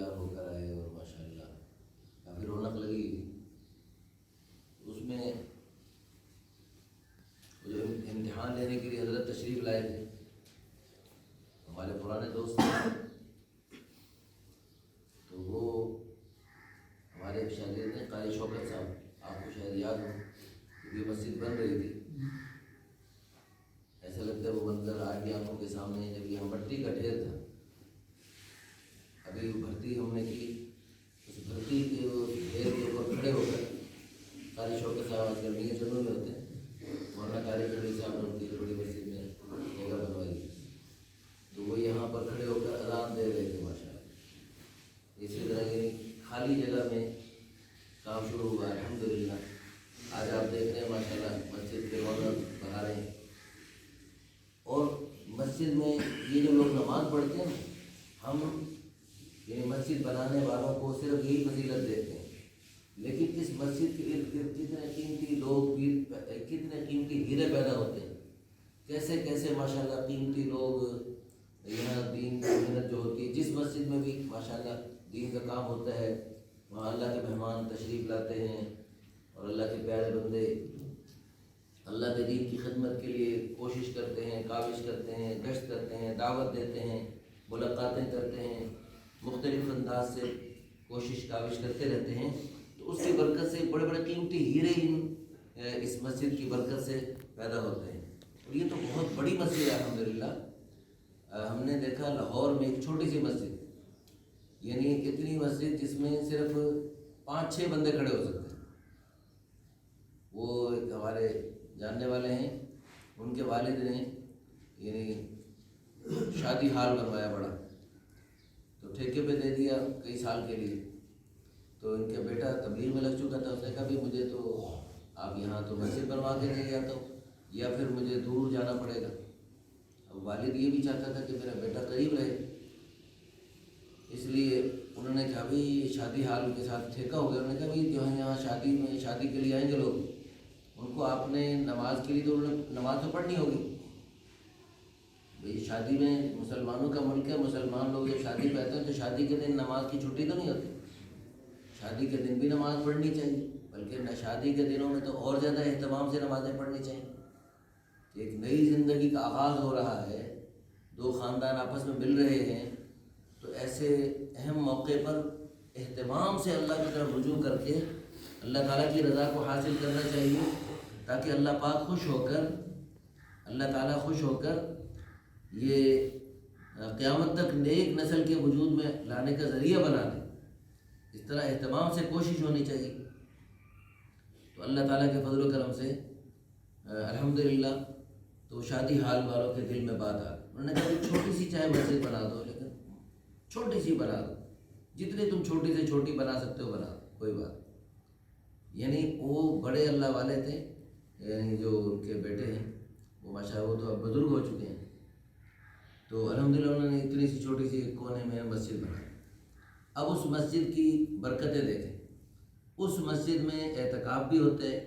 تیار ہو کر آئے اور ماشاءاللہ کافی رونق لگی تھی۔ اس میں جو امتحان لینے کے لیے حضرت تشریف لائے تھے، ہمارے پرانے دوست تھے، تو وہ ہمارے شاگرد ہیں قاری شوکت صاحب، آپ کو شاید یاد ہو، یہ مسجد بن رہی تھی، ایسا لگتا ہے وہ منظر آج بھی آنکھوں کے سامنے ہے، جب یہ مٹی کا ڈھیر تھا، ابھی بھرتی ہم نے کی، اس بھرتی کے وہ ڈھیر کے اوپر کھڑے ہو کر قاری شوکت صاحب آج کل میاں جنوں میں ہوتے ہیں، مولانا قاری جبریل صاحب نے ان کی بڑی مسجد میں جگہ بنوائی، تو وہ یہاں پر کھڑے ہو کر اذان دے رہے تھے ماشاءاللہ۔ اسی طرح یہ خالی جگہ میں کام شروع ہوا الحمدللہ۔ آج آپ دیکھ رہے ہیں ماشاءاللہ مسجد کے رونق بہاریں، اور مسجد میں یہ جو لوگ نماز پڑھتے ہیں ہم یعنی مسجد بنانے والوں کو صرف یہی فضیلت دیتے ہیں، لیکن اس مسجد کے ارد گرد کتنے قیمتی لوگ، کتنے قیمتی ہیرے پیدا ہوتے ہیں، کیسے کیسے ماشاءاللہ قیمتی لوگ یہاں دین کی محنت جو ہوتی ہے، جس مسجد میں بھی ماشاءاللہ دین کا کام ہوتا ہے وہاں اللہ کے مہمان تشریف لاتے ہیں، اور اللہ کے پیارے بندے اللہ کے دین کی خدمت کے لیے کوشش کرتے ہیں، کاوش کرتے ہیں، گشت کرتے ہیں، دعوت دیتے ہیں، ملاقاتیں کرتے ہیں، مختلف انداز سے کوشش کاوش کرتے رہتے ہیں، تو اس کی برکت سے بڑے بڑے قیمتی ہیرے اس مسجد کی برکت سے پیدا ہوتے ہیں۔ اور یہ تو بہت بڑی مسجد ہے الحمدللہ۔ ہم نے دیکھا لاہور میں ایک چھوٹی سی مسجد، یعنی اتنی مسجد جس میں صرف 5-6 بندے کھڑے ہو سکتے ہیں، وہ ہمارے جاننے والے ہیں، ان کے والد نے یعنی شادی ہال بنوایا بڑا، تو ٹھیکے پہ دے دیا کئی سال کے لیے، تو ان کا بیٹا تبلیغ میں لگ چکا تھا، اس نے کہا بھی مجھے تو آپ یہاں تو مسجد بنوا کے نہیں جاتا ہوں، یا پھر مجھے دور جانا پڑے گا۔ اب والد یہ بھی چاہتا تھا کہ میرا بیٹا قریب رہے، اس لیے انہوں نے کہا بھی شادی ہال کے ساتھ ٹھیکہ ہو گیا، انہوں نے کہا بھی جو ہے یہاں شادی کے لیے آئیں گے لوگ، ان کو آپ نے نماز کے لیے تو انہوں نے نماز تو پڑھنی ہوگی، بھئی شادی میں مسلمانوں کا ملک ہے، مسلمان لوگ جب شادی پہ آتے ہیں تو شادی کے دن نماز کی چھٹی تو نہیں ہوتی، شادی کے دن بھی نماز پڑھنی چاہیے، بلکہ شادی کے دنوں میں تو اور زیادہ اہتمام سے نمازیں پڑھنی چاہیے۔ ایک نئی زندگی کا آغاز ہو رہا ہے، دو خاندان آپس میں مل رہے ہیں، تو ایسے اہم موقع پر اہتمام سے اللہ کی طرف رجوع کر کے اللہ تعالیٰ کی رضا کو حاصل کرنا چاہیے، تاکہ اللہ پاک خوش ہو کر، اللہ تعالیٰ خوش ہو کر یہ قیامت تک نیک نسل کے وجود میں لانے کا ذریعہ بنا دے۔ اس طرح اہتمام سے کوشش ہونی چاہیے، تو اللہ تعالیٰ کے فضل و کرم سے الحمدللہ تو شادی حال والوں کے دل میں بات آ گئی، انہوں نے کہا کہ چھوٹی سی چاہے مسجد بنا دو، لیکن چھوٹی سی بنا دو، جتنی تم چھوٹی سے چھوٹی بنا سکتے ہو بنا دو، کوئی بات۔ یعنی وہ بڑے اللہ والے تھے، یعنی جو ان کے بیٹے ہیں وہ ماشاءاللہ وہ تو اب بزرگ ہو چکے ہیں، تو الحمدللہ انہوں نے اتنی سی چھوٹی سی کونے میں مسجد بنائی۔ اب اس مسجد کی برکتیں دیکھیں، اس مسجد میں اعتکاف بھی ہوتے ہیں،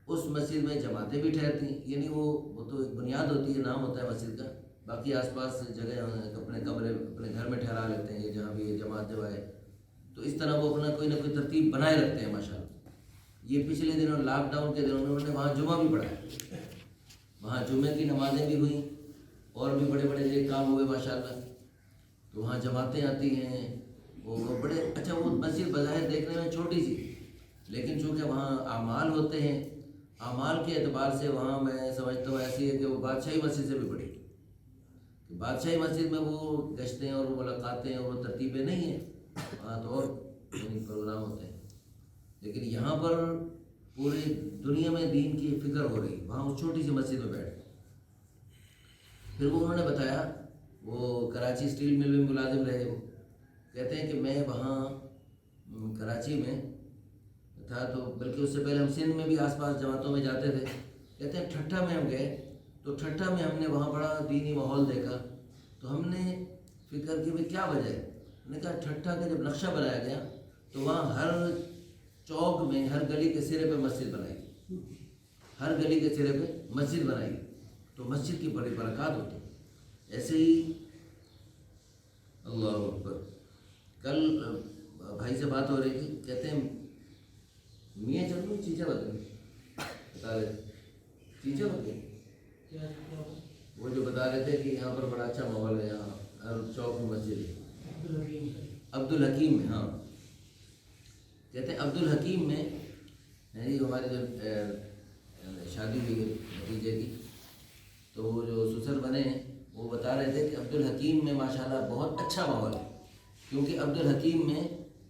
اس مسجد میں جماعتیں بھی ٹھہرتی ہیں، یعنی وہ تو ایک بنیاد ہوتی ہے، نام ہوتا ہے مسجد کا، باقی آس پاس جگہ اپنے کمرے اپنے گھر میں ٹھہرا لیتے ہیں، جہاں بھی یہ جماعت جب آئے تو اس طرح وہ اپنا کوئی نہ کوئی ترتیب بنائے رکھتے ہیں ماشاءاللہ۔ یہ پچھلے دنوں لاک ڈاؤن کے دنوں میں انہوں نے وہاں جمعہ بھی پڑھایا، وہاں جمعے کی نمازیں بھی ہوئیں، اور بھی بڑے بڑے نیک کام ہوئے ماشاءاللہ، تو وہاں جماعتیں آتی ہیں، وہ بڑے اچھا، وہ مسجد بظاہر دیکھنے میں چھوٹی سی، لیکن چونکہ وہاں اعمال ہوتے ہیں، اعمال کے اعتبار سے وہاں میں سمجھتا ہوں ایسی ہے کہ وہ بادشاہی مسجد سے بھی بڑی، کہ بادشاہی مسجد میں وہ گشتیں اور وہ ملاقاتیں اور وہ ترتیبیں نہیں ہیں، وہاں تو اور پروگرام ہوتے ہیں، لیکن یہاں پر پوری دنیا میں دین کی فکر ہو رہی ہے، وہاں اس چھوٹی سی مسجد میں بیٹھ۔ پھر وہ انہوں نے بتایا، وہ کراچی اسٹیل مل میں ملازم رہے، وہ کہتے ہیں کہ میں وہاں کراچی میں تھا، تو بلکہ اس سے پہلے ہم سندھ میں بھی آس پاس جماعتوں میں جاتے تھے، کہتے ہیں ٹھٹھا میں ہم گئے تو ٹھٹھا میں ہم نے وہاں بڑا دینی ماحول دیکھا، تو ہم نے فکر کی بھائی کیا وجہ ہے، ہم نے کہا ٹھٹھا کا جب نقشہ بنایا گیا تو وہاں ہر چوک میں ہر گلی کے سرے پہ مسجد بنائی، ہر گلی کے سرے پہ مسجد بنائی، تو مسجد کی بڑی برکات ہوتی ہے۔ ایسے ہی اللہ اکبر، کل بھائی سے بات ہو رہی تھی، کہتے ہیں میاں چلو چیزیں بتا رہے تھے، چیزیں بتائیں وہ جو بتا رہے تھے کہ یہاں پر بڑا اچھا ماحول ہے، یہاں ہر چوک میں مسجد ہے عبدالحکیم میں. ہاں کہتے ہیں عبدالحکیم میں جی ہمارے جو شادی ہوئی ہے بھتیجے کی، تو وہ جو سسر بنے ہیں وہ بتا رہے تھے کہ عبدالحکیم میں ماشاءاللہ بہت اچھا ماحول ہے، کیونکہ عبدالحکیم میں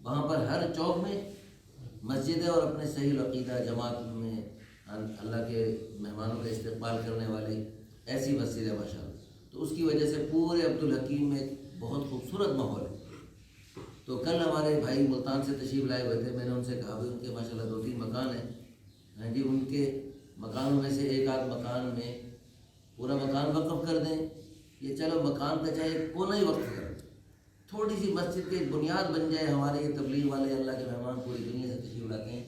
وہاں پر ہر چوک میں مسجد ہے، اور اپنے صحیح العقیدہ جماعت میں اللہ کے مہمانوں کا استقبال کرنے والی ایسی مسجد ہے ماشاءاللہ. تو اس کی وجہ سے پورے عبدالحکیم میں بہت خوبصورت ماحول ہے. تو کل ہمارے بھائی ملتان سے تشریف لائے ہوئے تھے، میں نے ان سے کہا بھائی ان کے ماشاءاللہ 2-3 مکان ہیں، ہاں جی ان کے مکانوں میں سے ایک آدھ مکان میں پورا مکان وقف کر دیں، یہ چلو مکان کا چاہے کونا ہی وقف کر دیں، تھوڑی سی مسجد کی ایک بنیاد بن جائے. ہمارے یہ تبلیغ والے اللہ کے مہمان پوری دنیا سے تشریف لاتے ہیں،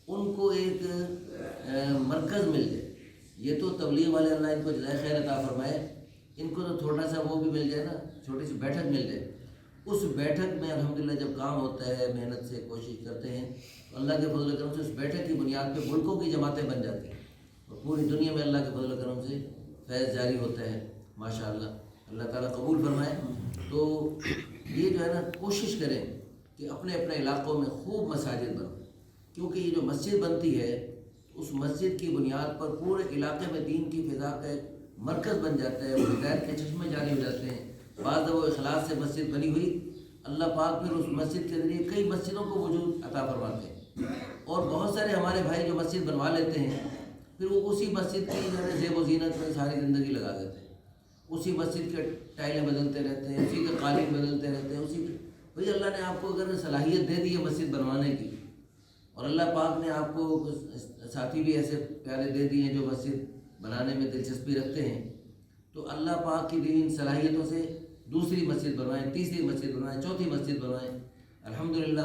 ان کو ایک مرکز مل جائے. یہ تو تبلیغ والے اللہ ان کو جزائے خیر عطا فرمائے، ان کو تو تھوڑا سا وہ بھی مل جائے نا، چھوٹی سی بیٹھک مل جائے. اس بیٹھک میں الحمدللہ جب کام ہوتا ہے محنت سے کوشش کرتے ہیں تو اللہ کے فضل و کرم سے اس بیٹھک کی بنیاد پہ ملکوں کی جماعتیں بن جاتی ہیں، اور پوری دنیا میں اللہ کے فضل و کرم سے فیض جاری ہوتا ہے ماشاءاللہ. اللہ تعالیٰ قبول فرمائے. تو یہ جو ہے نا کوشش کریں کہ اپنے اپنے علاقوں میں خوب مساجد بنیں، کیونکہ یہ جو مسجد بنتی ہے اس مسجد کی بنیاد پر پورے علاقے میں دین کی فضا کا ایک مرکز بن جاتا ہے، وہ ہدایت کے چشمے جاری ہو جاتے ہیں. بعض وہ اخلاص سے مسجد بنی ہوئی، اللہ پاک پھر اس مسجد کے ذریعے کئی مسجدوں کو وجود عطا فرماتے ہیں. اور بہت سارے ہمارے بھائی جو مسجد بنوا لیتے ہیں پھر وہ اسی مسجد کی جو ہے زیب و زینت میں ساری زندگی لگا دیتے ہیں، اسی مسجد کے ٹائلیں بدلتے رہتے ہیں، اسی کے قالین بدلتے رہتے ہیں، اسی کے بھئی اللہ نے آپ کو اگر صلاحیت دے دی ہے مسجد بنوانے کی، اور اللہ پاک نے آپ کو ساتھی بھی ایسے پیارے دے دیے ہیں جو مسجد بنانے میں دلچسپی رکھتے ہیں، تو اللہ پاک کی دی ان صلاحیتوں سے دوسری مسجد بنوائیں، تیسری مسجد بنوائیں، چوتھی مسجد بنوائیں. الحمدللہ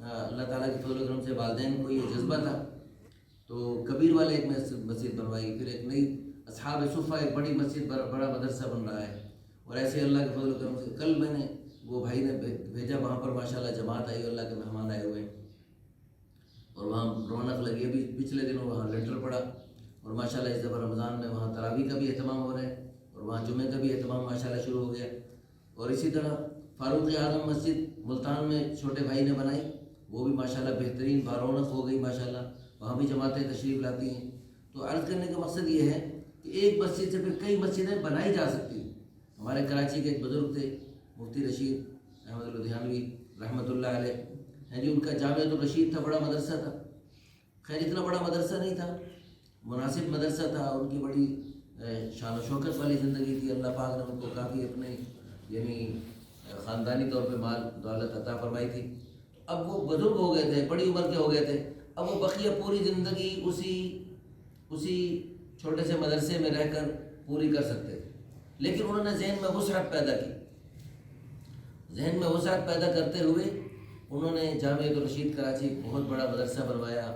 اللہ تعالیٰ کے فضل و کرم سے والدین کو یہ جذبہ تھا، تو کبیر والے ایک مسجد بنوائی، پھر ایک نئی اصحاب صفہ ایک بڑی مسجد بڑا مدرسہ بن رہا ہے. اور ایسے اللہ کے فضل و کرم سے کل میں نے وہ بھائی نے بھیجا، وہاں پر ماشاءاللہ جماعت آئی، اللہ کے مہمان آئے ہوئے ہیں، اور وہاں رونق لگی. ابھی پچھلے دنوں وہاں لنٹر پڑا، اور ماشاءاللہ اس دفعہ رمضان میں وہاں تراویح کا بھی اہتمام ہو رہا ہے، اور وہاں جمعے کا بھی اہتمام ماشاءاللہ شروع ہو گیا. اور اسی طرح فاروق اعظم مسجد ملتان میں چھوٹے بھائی نے بنائی، وہ بھی ماشاءاللہ بہترین بارونق ہو گئی ماشاءاللہ، وہاں بھی جماعتیں تشریف لاتی ہیں. تو عرض کرنے کا مقصد یہ ہے کہ ایک مسجد سے پھر کئی مسجدیں بنائی جا سکتی ہیں. ہمارے کراچی کے ایک بزرگ تھے مفتی رشید احمد الدھیانوی رحمۃ اللہ علیہ ہیں جی، ان کا جامعۃ الرشید تھا، بڑا مدرسہ تھا. خیر اتنا بڑا مدرسہ نہیں تھا، مناسب مدرسہ تھا، ان کی بڑی شان و شوکت والی زندگی تھی. اللہ پاک نے ان کو کافی اپنے یعنی خاندانی طور پہ مال دولت عطا فرمائی تھی. اب وہ بزرگ ہو گئے تھے، بڑی عمر کے ہو گئے تھے، اب وہ بقیہ پوری زندگی اسی چھوٹے سے مدرسے میں رہ کر پوری کر سکتے تھے، لیکن انہوں نے ذہن میں وسعت پیدا کی. ذہن میں وسعت پیدا کرتے ہوئے انہوں نے جامعۃ الرشید کراچی بہت بڑا مدرسہ بنوایا.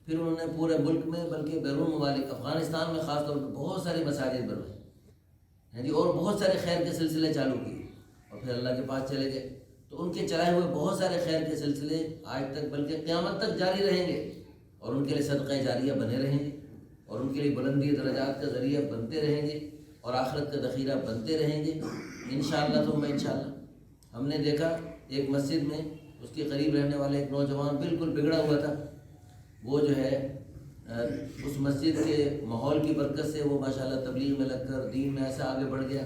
پھر انہوں نے پورے ملک میں بلکہ بیرون ممالک افغانستان میں خاص طور پر بہت ساری مساجد بنوائی ہیں جی، اور بہت سارے خیر کے سلسلے چالو کیے، اور پھر اللہ کے پاس چلے گئے. تو ان کے چلائے ہوئے بہت سارے خیر کے سلسلے آج تک بلکہ قیامت تک جاری رہیں گے، اور ان کے لیے صدقہ جاریہ بنے رہیں گے، اور ان کے لیے بلندی درجات کا ذریعہ بنتے رہیں گے، اور آخرت کا ذخیرہ بنتے رہیں گے انشاءاللہ. ثم انشاءاللہ ہم نے دیکھا ایک مسجد میں اس کے قریب رہنے والے ایک نوجوان بالکل بگڑا ہوا تھا، وہ جو ہے اس مسجد کے ماحول کی برکت سے وہ ماشاءاللہ تبلیغ میں لگ کر دین میں ایسا آگے بڑھ گیا.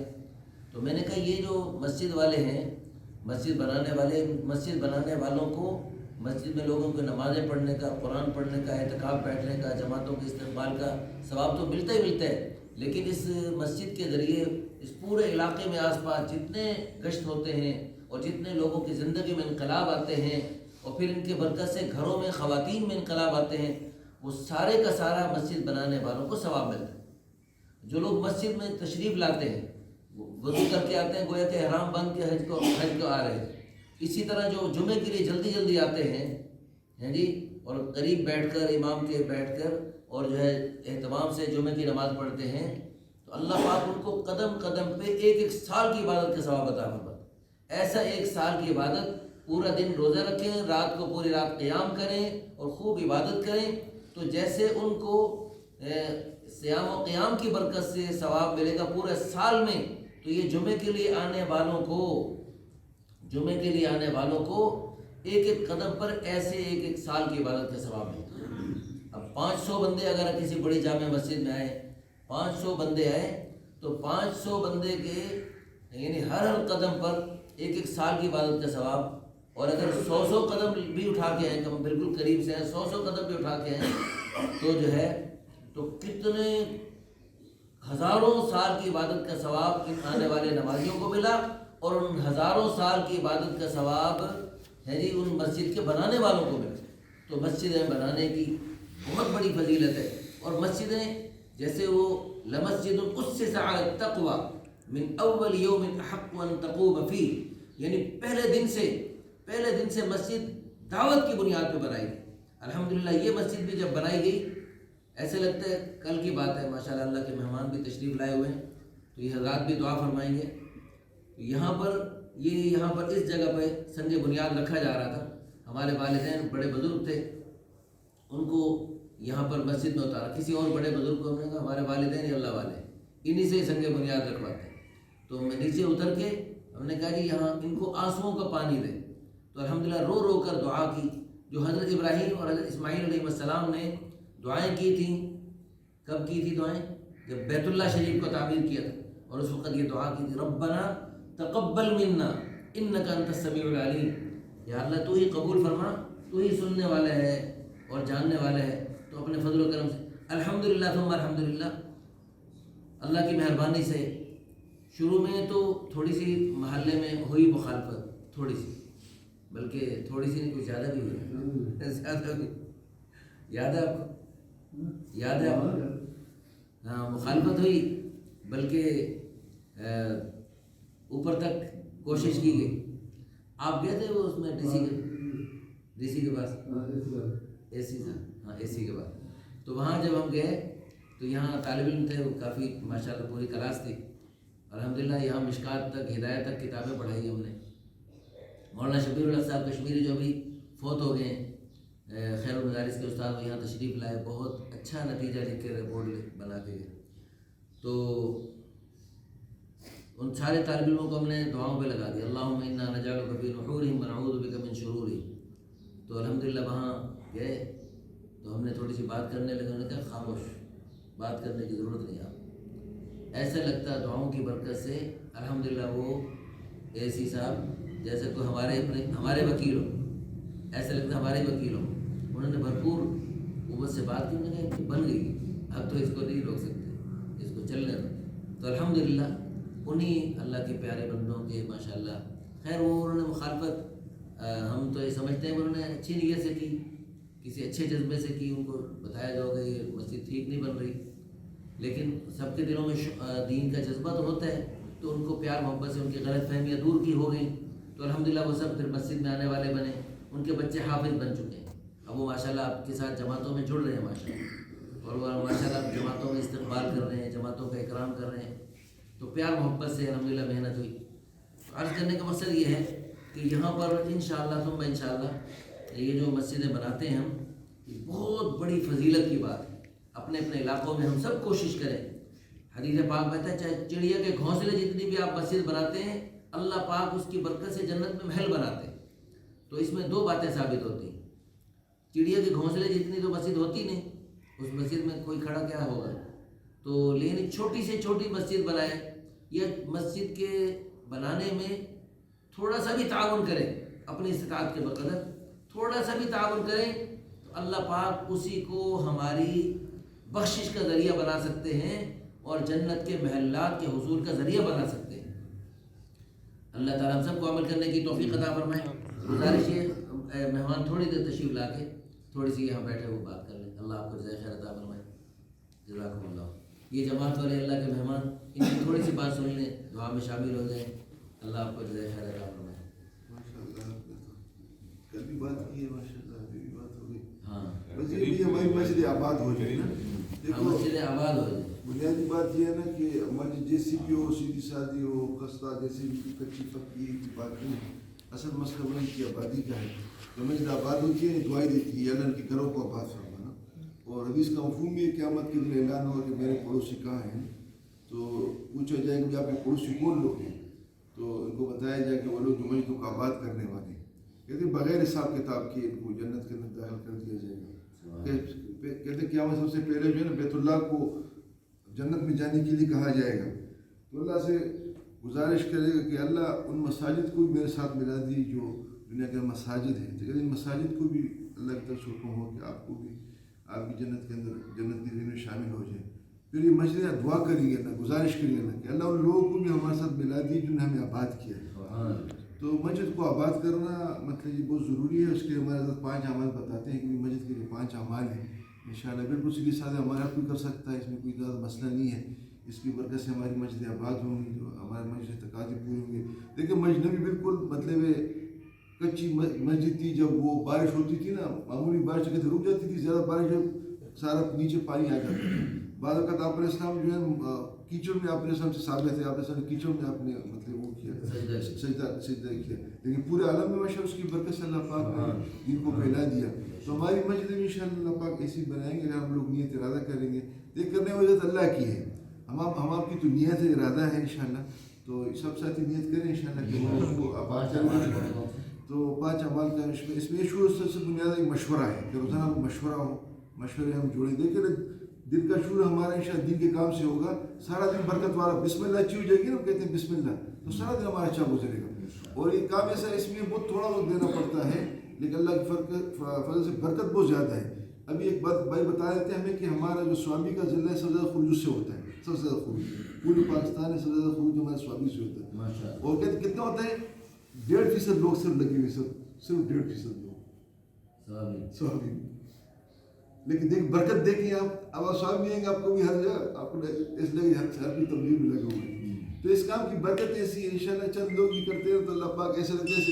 تو میں نے کہا یہ جو مسجد والے ہیں، مسجد بنانے والوں کو مسجد میں لوگوں کو نمازیں پڑھنے کا، قرآن پڑھنے کا، اعتکاف بیٹھنے کا، جماعتوں کے استقبال کا ثواب تو ملتا ہی ملتا ہے، لیکن اس مسجد کے ذریعے اس پورے علاقے میں آس پاس جتنے گشت ہوتے ہیں اور جتنے لوگوں کی زندگی میں انقلاب آتے ہیں، اور پھر ان کے برکت سے گھروں میں خواتین میں انقلاب آتے ہیں، وہ سارے کا سارا مسجد بنانے والوں کو ثواب ملتا ہے. جو لوگ مسجد میں تشریف لاتے ہیں وضو کر کے آتے ہیں، گویا کہ احرام بند کے حج کو آ رہے ہیں. اسی طرح جو جمعے کے لیے جلدی آتے ہیں جی، اور قریب بیٹھ کر امام کے بیٹھ کر اور جو ہے اہتمام سے جمعے کی نماز پڑھتے ہیں، تو اللہ پاک ان کو قدم قدم پہ ایک سال کی عبادت کا ثواب عطا فرماتا ہے. ایسا ایک سال کی عبادت پورا دن روزہ رکھیں، رات کو پوری رات قیام کریں اور خوب عبادت کریں، تو جیسے ان کو صیام و قیام کی برکت سے ثواب ملے گا پورے سال میں، تو یہ جمعے کے لیے آنے والوں کو ایک ایک قدم پر ایسے ایک ایک سال کی عبادت کا ثواب ملتا ہے۔ اب 500 بندے اگر کسی بڑی جامع مسجد میں آئے، 500 بندے آئے تو 500 بندے کے یعنی ہر قدم پر ایک ایک سال کی عبادت کا ثواب، اور اگر 100 قدم بھی اٹھا کے آئیں، کم بالکل قریب سے ہیں، 100 قدم بھی اٹھا کے آئیں تو جو ہے تو کتنے ہزاروں سال کی عبادت کا ثواب ان آنے والے نمازیوں کو ملا، اور ان ہزاروں سال کی عبادت کا ثواب ہے جی ان مسجد کے بنانے والوں کو ملا۔ تو مسجدیں بنانے کی بہت بڑی فضیلت ہے، اور مسجدیں جیسے وہ لمسجد اسس علی التقوی من اول یوم احق ان تقوم فیہ، یعنی پہلے دن سے مسجد دعوت کی بنیاد پہ بنائی گئی۔ الحمدللہ یہ مسجد بھی جب بنائی گئی ایسے لگتا ہے کل کی بات ہے، ماشاءاللہ اللہ کے مہمان بھی تشریف لائے ہوئے ہیں، تو یہ حضرات بھی دعا فرمائیں گے۔ یہاں پر اس جگہ پہ سنگ بنیاد رکھا جا رہا تھا، ہمارے والدین بڑے بزرگ تھے، ان کو یہاں پر مسجد میں اتارا، کسی اور بڑے بزرگ کو ہم نے کہا ہمارے والدین ہی اللہ والے انہی سے سنگ بنیاد رکھواتے ہیں، تو میں نیچے اتر کے ہم نے کہا جی یہاں ان کو آنسوؤں کا پانی دے، تو الحمدللہ رو رو کر دعا کی، جو حضرت ابراہیم اور حضرت اسماعیل علیہ السلام نے دعائیں کی تھیں۔ کب کی تھی دعائیں؟ جب بیت اللہ شریف کو تعمیر کیا تھا، اور اس وقت یہ دعا کی تھی، ربنا تقبل منا انک انت السمیع العلیم، یا اللہ تو ہی قبول فرما، تو ہی سننے والا ہے اور جاننے والا ہے، تو اپنے فضل و کرم سے الحمدللہ ثم الحمدللہ اللہ کی مہربانی سے شروع میں تو تھوڑی سی محلے میں ہوئی مخالفت، تھوڑی سی، بلکہ تھوڑی سی نہیں کچھ زیادہ بھی ہوئی، زیادہ بھی یاد ہے آپ کو؟ یاد ہے آپ کو؟ ہاں مخالفت ہوئی، بلکہ اوپر تک کوشش کی گئی۔ آپ گئے تھے وہ اس میں ڈی سی کے پاس، اے سی تھا، ہاں اے سی کے پاس، تو وہاں جب ہم گئے تو یہاں طالب علم تھے، وہ کافی ماشاءاللہ پوری کلاس تھی، الحمدللہ یہاں مشکات تک ہدایت تک کتابیں پڑھائی ہم نے۔ مولانا شبیر الحق صاحب کشمیری جو بھی فوت ہو گئے، خیر المدارس کے استاد، وہ یہاں تشریف لائے، بہت اچھا نتیجہ لکھ کے رپورٹ بنا کے گئے، تو ان سارے طالب علموں کو ہم نے دعاؤں پہ لگا دیا، اللہم انا نجعلک فی نحورہم ونعوذ بک من شرورہم۔ تو الحمدللہ وہاں گئے تو ہم نے تھوڑی سی بات کرنے لگے، انہوں نے کہا خاموش، بات کرنے کی ضرورت نہیں، آپ ایسا لگتا ہے دعاؤں کی برکت سے الحمدللہ وہ اے سی صاحب جیسے کوئی ہمارے وکیل ہو، ایسا لگتا ہے ہمارے وکیل ہو، انہوں نے بھرپور قوت سے بات کی، انہوں نے کہا بن گئی، اب تو اس کو نہیں روک سکتے، اس کو چلنے دو۔ تو الحمدللہ انہیں اللہ کے پیارے بندوں کے ماشاءاللہ، خیر وہ انہوں نے مخالفت ہم تو یہ سمجھتے ہیں انہوں نے اچھی نیت سے کی، کسی اچھے جذبے سے کی، ان کو بتایا جاؤ کہ یہ مسجد ٹھیک نہیں بن رہی، لیکن سب کے دلوں میں دین کا جذبہ تو ہوتا ہے، تو ان کو پیار محبت سے ان کی غلط فہمیاں دور کی ہو گئیں، تو الحمدللہ وہ سب پھر مسجد میں آنے والے بنے، ان کے بچے حافظ بن چکے ہیں، اب وہ ماشاءاللہ آپ کے ساتھ جماعتوں میں جڑ رہے ہیں ماشاءاللہ، اور وہ ماشاءاللہ آپ جماعتوں میں استقبال کر رہے ہیں، جماعتوں کا اکرام کر رہے ہیں، تو پیار محبت سے الحمدللہ محنت ہوئی۔ عرض کرنے کا مقصد یہ ہے کہ یہاں پر انشاءاللہ ثم انشاءاللہ یہ جو مسجدیں بناتے ہیں ہم، یہ بہت بڑی فضیلت کی بات ہے، اپنے اپنے علاقوں میں ہم سب کوشش کریں۔ حدیث پاک کہتا ہے چاہے چڑیا کے گھونسلے جتنی بھی آپ مسجد بناتے ہیں، اللہ پاک اس کی برکت سے جنت میں محل بناتے ہیں، تو اس میں دو باتیں ثابت ہوتی ہیں، چڑیا کے گھونسلے جتنی تو مسجد ہوتی نہیں، اس مسجد میں کوئی کھڑا کیا ہوگا، تو لیکن چھوٹی سے چھوٹی مسجد بنائے، یا مسجد کے بنانے میں تھوڑا سا بھی تعاون کریں، اپنی استطاعت کے بقدر تھوڑا سا بھی تعاون کریں، تو اللہ پاک اسی کو ہماری بخشش کا ذریعہ بنا سکتے ہیں اور جنت کے محلات کے حصول کا ذریعہ بنا سکتے ہیں۔ اللہ تعالیٰ ہم سب کو عمل کرنے کی توفیق عطا فرمائے۔ گزارش ہے مہمان تھوڑی دیر تشریف لا کے تھوڑی سی یہاں بیٹھے وہ بات کر لیں، اللہ آپ کو جزائے خیر عطا فرمائے، جزاکم اللہ۔ یہ جماعت والے اللہ کے مہمان ان کی تھوڑی سی بات سن لیں، دعا میں شامل ہو جائیں، اللہ آپ کو جزائے خیر عطا فرمائے۔ کل بھی بات کی ہے ماشاءاللہ، ابھی بھی بات ہو گئی، ہاں ہماری مسجد آباد ہو جائے نا، مسجد آباد ہو جائے۔ بنیادی بات یہ ہے نا کہ مسجد جیسی بھی ہو، سیدھی سادھی ہو، خستہ جیسی بھی کچی پکی کی بات نہیں، اصل مسئلہ وہی کی آبادی کا ہے. تو مسجد آباد ہوتی ہے دعائیں دیتی ہے اللہ ان کے گھروں کو آباد فرمانا. اور حدیث کا مفہوم بھی ہے قیامت کے دن اعلان ہوا کہ میرے پڑوسی کہاں ہیں. تو پوچھا جائے کہ آپ کے پڑوسی کون لوگ ہیں. تو ان کو بتایا جائے کہ وہ لوگ جو مسجدوں کو آباد کرنے والے ہیں. کہتے ہیں بغیر حساب کتاب کے ان کو جنت کے اندر داخل کر دیا جائے گا. کہتے ہیں قیامت سب سے پہلے جو ہے نا بیت اللہ کو جنت میں جانے کے لیے کہا جائے گا. تو اللہ سے گزارش کرے گا کہ اللہ ان مساجد کو بھی میرے ساتھ ملا دی جو دنیا کے مساجد ہیں. تو ان مساجد کو بھی اللہ کی طرف سے حکم ہو کہ آپ کو بھی آپ بھی جنت کے اندر جنت کے دن میں شامل ہو جائیں. پھر یہ مسجد دعا کریں گے اللہ گزارش کریں گے اللہ کہ اللہ ان لوگوں کو بھی ہمارے ساتھ ملا دی جنہوں نے ہمیں آباد کیا ہے. تو مسجد کو آباد کرنا مطلب یہ بہت ضروری ہے. اس کے ہمارے ساتھ 5 اعمال بتاتے ہیں کہ مسجد کے جو 5 اعمال ہیں انشاءاللہ بالکل سیدھے سادھے ہمارا کوئی کر سکتا ہے. اس میں کوئی زیادہ مسئلہ نہیں ہے. اس کی برکت سے ہماری مسجد آباد ہوں گی جو ہمارے مسجد تقاضے پورے ہوں گے. دیکھیں مسجد بھی بالکل مطلب کچی مسجد تھی. جب وہ بارش ہوتی تھی نا معمولی بارش کہتے رک جاتی تھی. زیادہ بارش جب سارا نیچے پانی آ جاتا تھا. بعض اوقات آپ علیہ السلام جو ہے کیچڑ میں آپ علیہ السلام سے ثابت ہے آپ علیہ السلام کیچڑ میں آپ نے مطلب وہ کیا سجدہ کیا. لیکن پورے عالم میں ماشاء اس کی برکت سے اللہ پاک نے دین کو پھیلا دیا. تو ہماری مسجد میں انشاءاللہ اللہ پاک ایسی بنائیں گے کہ ہم لوگ نیت ارادہ کریں گے. یہ کرنے والی ذات اللہ کی ہے. ہم آپ کی تو نیت ہے ارادہ ہے انشاءاللہ. تو سب ساتھی نیت کریں انشاءاللہ کہ ہم کو آباد کریں. تو 5 اعمال کا اس میں شروع سے بنیادی ایک مشورہ ہے کہ روزانہ مشورہ ہو. مشورے ہم جوڑیں. دیکھیں دل کا شروع ہمارا انشاءاللہ دین کے کام سے ہوگا. سارا دن برکت والا بسم اللہ اچھی ہو جائے گی نا کہتے ہیں بسم اللہ تو سارا دن ہمارا اچھا گزرے گا. اور یہ کام ایسا اس میں بہت تھوڑا وقت دینا پڑتا ہے لیکن اللہ کی فضل سے برکت بہت زیادہ ہے. ابھی ایک بات بھائی بتا دیتے ہیں ہمیں کہ ہمارا جو سوامی کا ضلع ہے سب سے زیادہ خروج سے ہوتا ہے. سب سے زیادہ خروج پورے پاکستان میں سب سے زیادہ خروج ہمارے سوامی سے ہوتا ہے. اور کہتے کتنا ہوتا ہے 1.5% لوگ صرف لگے ہوئے صرف 1.5% لوگ سوامی. لیکن دیکھ برکت دیکھیں آپ اب سوامی آئیں گے آپ کو بھی ہر جگہ آپ کو اس لیے ہر کی تبلیغ میں لگے ہوئے ہیں. تو اس کام کی برکت ایسی ہے انشاءاللہ چند لوگ ہی کرتے ہیں تو اللہ پاک ایسے لگتے ہیں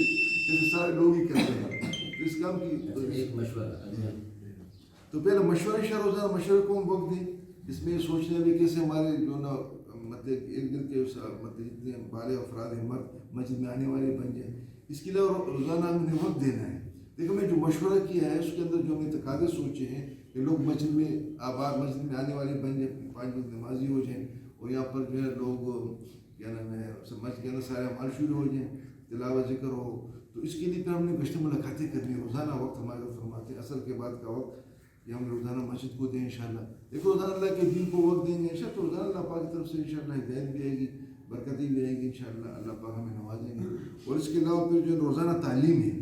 جیسے سارے لوگ ہی کرتے ہیں. تو اس کام کی ایک مشورہ تو پہلے مشورے روزانہ مشورے کو ہم وقت دیں. اس میں یہ سوچنے بھی کیسے ہمارے جو نا مطلب ایک دن کے مطلب جتنے بالغ افراد ہیں مرد مسجد میں آنے والے بن جائیں. اس کے لیے روزانہ ہم نے وقت دینا ہے. دیکھو میں جو مشورہ کیا ہے اس کے اندر جو ہم نے تقاضے سوچے ہیں کہ لوگ مسجد میں آباد مسجد میں آنے والے بن جائیں 5 وقت نمازی ہو جائیں. اور یہاں پر جو ہے لوگ کیا نام ہے مسجد کے اندر سارے اعمال شروع ہو جائیں تلاوت ذکر ہو. تو اس کے لیے پھر ہم نے گشت ملاقاتیں کرنی ہے. روزانہ وقت ہمارے فرماتے ہیں اصل کے بعد کا وقت یہ ہم روزانہ مسجد کو دیں انشاءاللہ. دیکھو روزانہ اللہ کے دین کو وقت دیں گے انشاءاللہ تو روزانہ اللہ پاک کی طرف سے انشاءاللہ ہدایت بھی آئے گی برکتیں بھی آئیں گی انشاءاللہ. اللہ پاک ہمیں نوازیں گے. اور اس کے علاوہ پھر جو روزانہ تعلیم ہے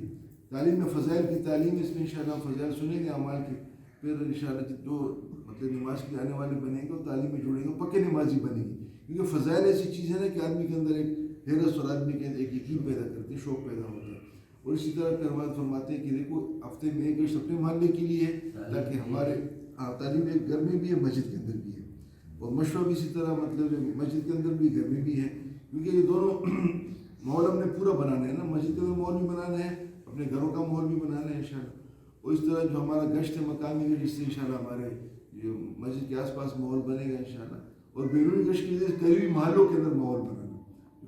تعلیم میں فضائل کی تعلیم اس میں انشاءاللہ فضائل سنیں گے اعمال کے. پھر انشاءاللہ جو مطلب نماز کے آنے والے بنیں گے اور تعلیم میں جڑیں گے پکے نمازی بنیں گے. کیونکہ فضائل ایسی چیز ہے نا کہ آدمی کے اندر ایک حیرت اور آدمی کے اندر ایک یقین پیدا کرتے ہیں شوق پیدا ہوتا ہے. اور اسی طرح کرمات فرماتے ہیں کہ دیکھو ہفتے میں ایک گشت اپنے محلے کے لیے ہے تاکہ ہمارے تعلیم ایک گھر میں بھی ہے مسجد کے اندر بھی ہے. اور مشورہ بھی اسی طرح مطلب مسجد کے اندر بھی گھر میں بھی ہے. کیونکہ یہ دونوں ماحول ہم نے پورا بنانا ہے نا. مسجد کا ماحول بھی بنانا ہے اپنے گھروں کا ماحول بھی بنانا ہے انشاءاللہ. اور اس طرح جو ہمارا گشت ہے مقامی ہے جس سے انشاءاللہ ہمارے جو مسجد کے آس پاس ماحول بنے گا انشاءاللہ. اور بیرونی گشت کے لیے قریبی محلوں کے اندر ماحول بنانا.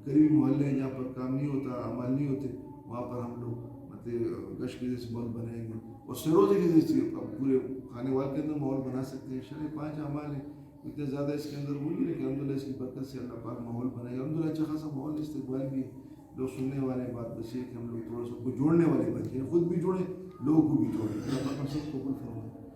قریبی محلے ہیں جہاں پر کام نہیں ہوتا اعمال نہیں ہوتے وہاں پر ہم لوگ مطلب گشت کے جیسے ماحول بنائیں گے. اور سروزے کے جیسے پورے کھانے والے کے اندر ماحول بنا سکتے ہیں انشاءاللہ. 5 اعمال ہیں اتنے زیادہ اس کے اندر وہ نہیں لیکن الحمدللہ اس کی برکت سے اللہ پاک ماحول بنائے گا. الحمدللہ اچھا خاصا ماحول استقبال بھی لوگ سننے والے بات بس یہ کہ ہم لوگ تھوڑا سا کو جوڑنے والے بن جائیں خود بھی جوڑیں لوگوں کو بھی جوڑیں. اللہ پاک ہم سب کو قبول فرمائے.